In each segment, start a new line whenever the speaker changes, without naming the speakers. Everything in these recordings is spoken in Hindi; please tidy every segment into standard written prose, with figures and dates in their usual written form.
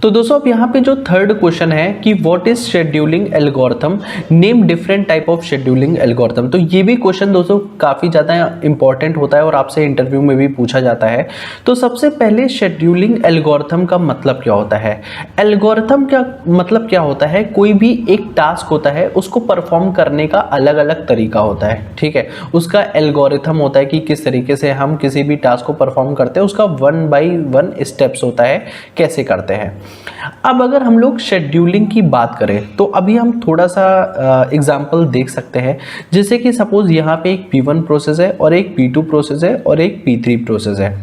तो दोस्तों अब यहाँ पे जो थर्ड क्वेश्चन है कि what is scheduling algorithm, name different type of scheduling algorithm. तो ये भी क्वेश्चन दोस्तों काफ़ी ज़्यादा इंपॉर्टेंट होता है और आपसे इंटरव्यू में भी पूछा जाता है। तो सबसे पहले शेड्यूलिंग एल्गोरिथम का मतलब क्या होता है। एल्गोरिथम का मतलब क्या होता है, कोई भी एक टास्क होता है उसको परफॉर्म करने का अलग अलग तरीका होता है, ठीक है। उसका एल्गोरिथम होता है कि किस तरीके से हम किसी भी टास्क को परफॉर्म करते हैं, उसका 1 बाय 1 स्टेप्स होता है कैसे करते हैं। अब अगर हम लोग शेड्यूलिंग की बात करें तो अभी हम थोड़ा सा एग्जांपल देख सकते हैं। जैसे कि सपोज यहाँ पे एक P1 प्रोसेस है और एक P2 प्रोसेस है और एक P3 प्रोसेस है।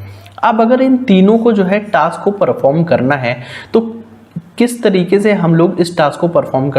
अब अगर इन तीनों को जो है टास्क को परफॉर्म करना है तो किस तरीके से हम लोग इस टास्क को परफॉर्म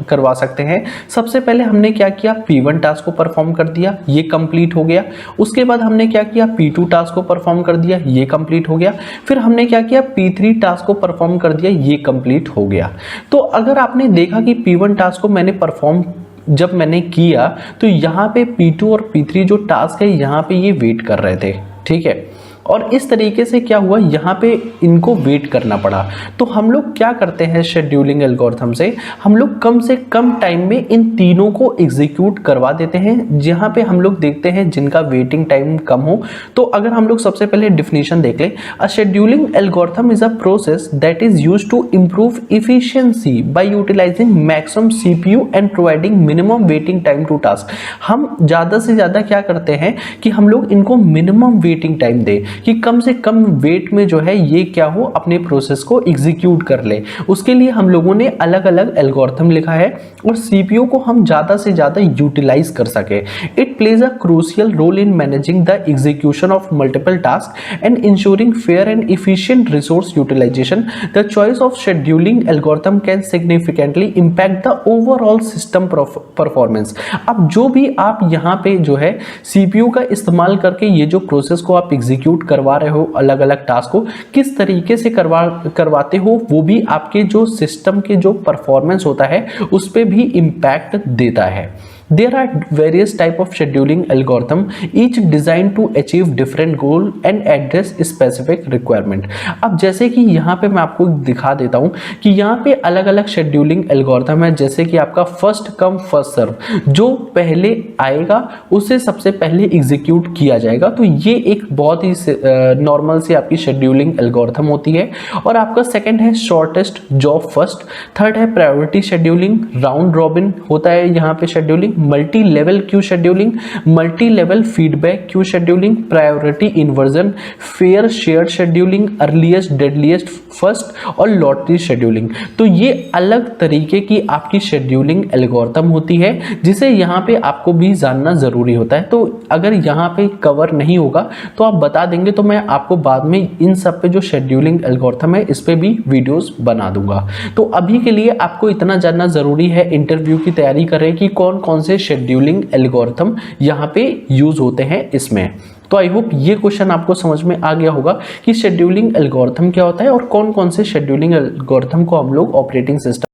करवा सकते हैं। सबसे पहले हमने क्या किया, P1 टास्क को परफॉर्म कर दिया, ये कंप्लीट हो गया। उसके बाद हमने क्या किया, P2 टास्क को परफॉर्म कर दिया, ये कंप्लीट हो गया। फिर हमने क्या किया, P3 टास्क को परफॉर्म कर दिया, ये कंप्लीट हो गया। तो अगर आपने देखा कि P1 टास्क को मैंने परफॉर्म जब मैंने किया तो यहाँ पे P2 और P3 जो टास्क है यहाँ पे ये वेट कर रहे थे, ठीक है। और इस तरीके से क्या हुआ, यहाँ पे इनको वेट करना पड़ा। तो हम लोग क्या करते हैं शेड्यूलिंग एल्गोरिथम से, हम लोग कम से कम टाइम में इन तीनों को एग्जीक्यूट करवा देते हैं, जहाँ पे हम लोग देखते हैं जिनका वेटिंग टाइम कम हो। तो अगर हम लोग सबसे पहले डिफिनीशन देख लें, a scheduling algorithm is a process that is used to improve efficiency by utilising maximum CPU and providing minimum waiting time to task. हम ज़्यादा से ज़्यादा क्या करते हैं कि हम लोग इनको मिनिमम वेटिंग टाइम दें कि कम से कम वेट में जो है ये क्या हो, अपने प्रोसेस को एग्जीक्यूट कर ले। उसके लिए हम लोगों ने अलग अलग एल्गोरिथम लिखा है और सीपीयू को हम ज़्यादा से ज़्यादा यूटिलाइज कर सके। It plays a crucial role in managing the execution of multiple task and ensuring fair and efficient resource utilisation. The choice of scheduling algorithm can significantly impact the overall system performance. अब जो भी आप यहाँ पे जो है सीपीयू का इस्तेमाल करके ये जो प्रोसेस को आप एग्जीक्यूट करवा रहे हो, अलग अलग टास्क को किस तरीके से करवाते हो, वो भी आपके जो सिस्टम के जो परफॉर्मेंस होता है उस पे भी इम्पैक्ट देता है। There are various type of scheduling algorithm, each designed to achieve different goal and address specific requirement। अब जैसे कि यहाँ पे मैं आपको दिखा देता हूँ कि यहाँ पे अलग अलग शेड्यूलिंग एल्गोरिथम है। जैसे कि आपका फर्स्ट कम फर्स्ट सर्व, जो पहले आएगा उसे सबसे पहले एग्जीक्यूट किया जाएगा। तो ये एक बहुत ही नॉर्मल सी आपकी शेड्यूलिंग एल्गोरिथम होती है। और आपका सेकंड है शॉर्टेस्ट जॉब फर्स्ट, थर्ड है प्रायोरिटी शेड्यूलिंग, राउंड रॉबिन होता है यहाँ पे scheduling, multi level queue scheduling, multi level feedback queue scheduling, priority inversion, fair shared scheduling, earliest deadliest first और लॉटरी शेड्यूलिंग। तो ये अलग तरीके की आपकी शेड्यूलिंग एल्गोरिथम होती है जिसे यहाँ पे आपको भी जानना जरूरी होता है। तो अगर यहाँ पे कवर नहीं होगा तो आप बता देंगे, तो मैं आपको बाद में इन सब पे जो शेड्यूलिंग एल्गोरिथम है इस पे भी वीडियोस बना दूंगा। तो अभी के लिए आपको इतना जानना जरूरी है, इंटरव्यू की तैयारी करें कि कौन कौन से शेड्यूलिंग एल्गोरिथम यहाँ पे यूज होते हैं इसमें। तो आई होप ये क्वेश्चन आपको समझ में आ गया होगा कि शेड्यूलिंग एल्गोरिथम क्या होता है और कौन कौन से शेड्यूलिंग एल्गोरिथम को हम लोग ऑपरेटिंग सिस्टम